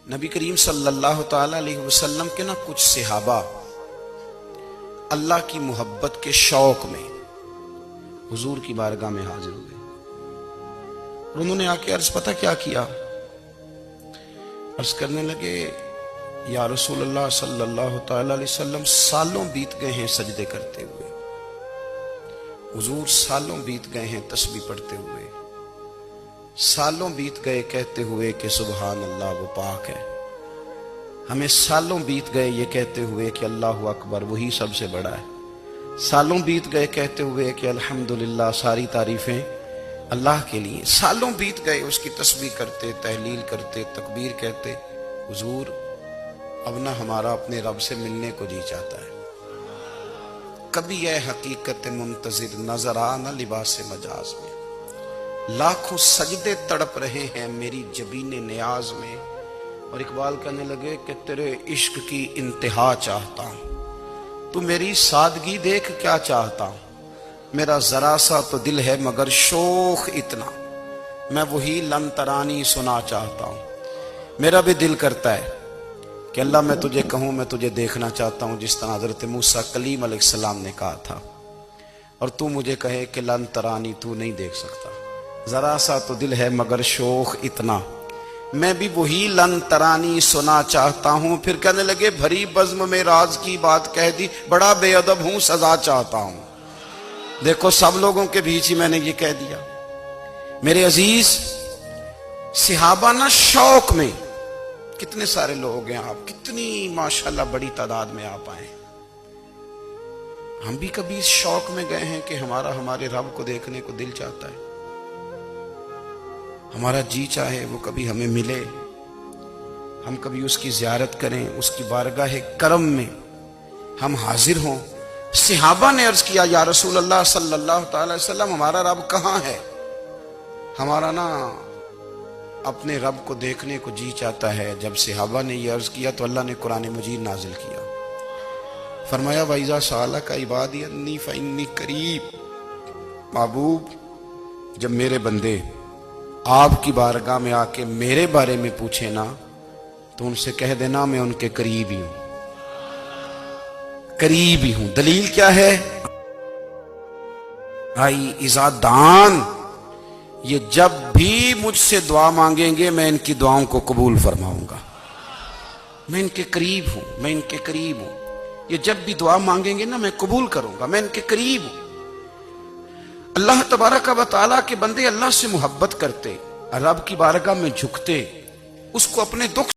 نبی کریم صلی اللہ تعالی علیہ وسلم کے کچھ صحابہ اللہ کی محبت کے شوق میں حضور کی بارگاہ میں حاضر ہوئے اور انہوں نے آ کے عرض پتہ کیا کیا؟ عرض کرنے لگے یا رسول اللہ صلی اللہ تعالی علیہ وسلم سالوں بیت گئے ہیں سجدے کرتے ہوئے، حضور سالوں بیت گئے ہیں تسبیح پڑھتے ہوئے، سالوں بیت گئے کہتے ہوئے کہ سبحان اللہ وہ پاک ہے، ہمیں سالوں بیت گئے یہ کہتے ہوئے کہ اللہ اکبر وہی سب سے بڑا ہے، سالوں بیت گئے کہتے ہوئے کہ الحمدللہ ساری تعریفیں اللہ کے لیے، سالوں بیت گئے اس کی تسبیح کرتے، تحلیل کرتے، تکبیر کہتے۔ حضور اب نہ ہمارا اپنے رب سے ملنے کو جی چاہتا ہے، کبھی یہ حقیقت منتظر نظر آ نہ لباس مجاز میں، لاکھوں سجدے تڑپ رہے ہیں میری جبین نیاز میں۔ اور اقبال کہنے لگے کہ تیرے عشق کی انتہا چاہتا ہوں، تو میری سادگی دیکھ کیا چاہتا ہوں، میرا ذرا سا تو دل ہے مگر شوخ اتنا، میں وہی لن ترانی سنا چاہتا ہوں۔ میرا بھی دل کرتا ہے کہ اللہ میں تجھے کہوں میں تجھے دیکھنا چاہتا ہوں جس طرح حضرت موسیٰ کلیم علیہ السلام نے کہا تھا، اور تو مجھے کہے کہ لن ترانی تو نہیں دیکھ سکتا، ذرا سا تو دل ہے مگر شوخ اتنا، میں بھی وہی لن ترانی سنا چاہتا ہوں۔ پھر کہنے لگے بھری بزم میں راز کی بات کہہ دی، بڑا بے ادب ہوں سزا چاہتا ہوں۔ دیکھو سب لوگوں کے بیچ ہی میں نے یہ کہہ دیا۔ میرے عزیز صحابہ نہ شوق میں، کتنے سارے لوگ ہیں آپ، کتنی ماشاءاللہ بڑی تعداد میں آپ آئے، ہم بھی کبھی اس شوق میں گئے ہیں کہ ہمارے رب کو دیکھنے کو دل چاہتا ہے، ہمارا جی چاہے وہ کبھی ہمیں ملے، ہم کبھی اس کی زیارت کریں، اس کی بارگاہ کرم میں ہم حاضر ہوں۔ صحابہ نے عرض کیا یا رسول اللہ صلی اللہ تعالی وسلم ہمارا رب کہاں ہے؟ ہمارا نا اپنے رب کو دیکھنے کو جی چاہتا ہے۔ جب صحابہ نے یہ عرض کیا تو اللہ نے قرآن مجید نازل کیا، فرمایا وَإِذَا سَأَلَكَ عِبَادِي عَنِّي فَإِنِّي قَرِيبٌ، محبوب جب میرے بندے آپ کی بارگاہ میں آ کے میرے بارے میں پوچھے نا تو ان سے کہہ دینا میں ان کے قریب ہی ہوں، قریب ہی ہوں۔ دلیل کیا ہے؟ بھائی عزادان یہ جب بھی مجھ سے دعا مانگیں گے میں ان کی دعاؤں کو قبول فرماؤں گا، میں ان کے قریب ہوں، میں ان کے قریب ہوں، یہ جب بھی دعا مانگیں گے نا میں قبول کروں گا، میں ان کے قریب ہوں۔ اللہ تبارک و تعالیٰ کے بندے اللہ سے محبت کرتے، رب کی بارگاہ میں جھکتے، اس کو اپنے دکھ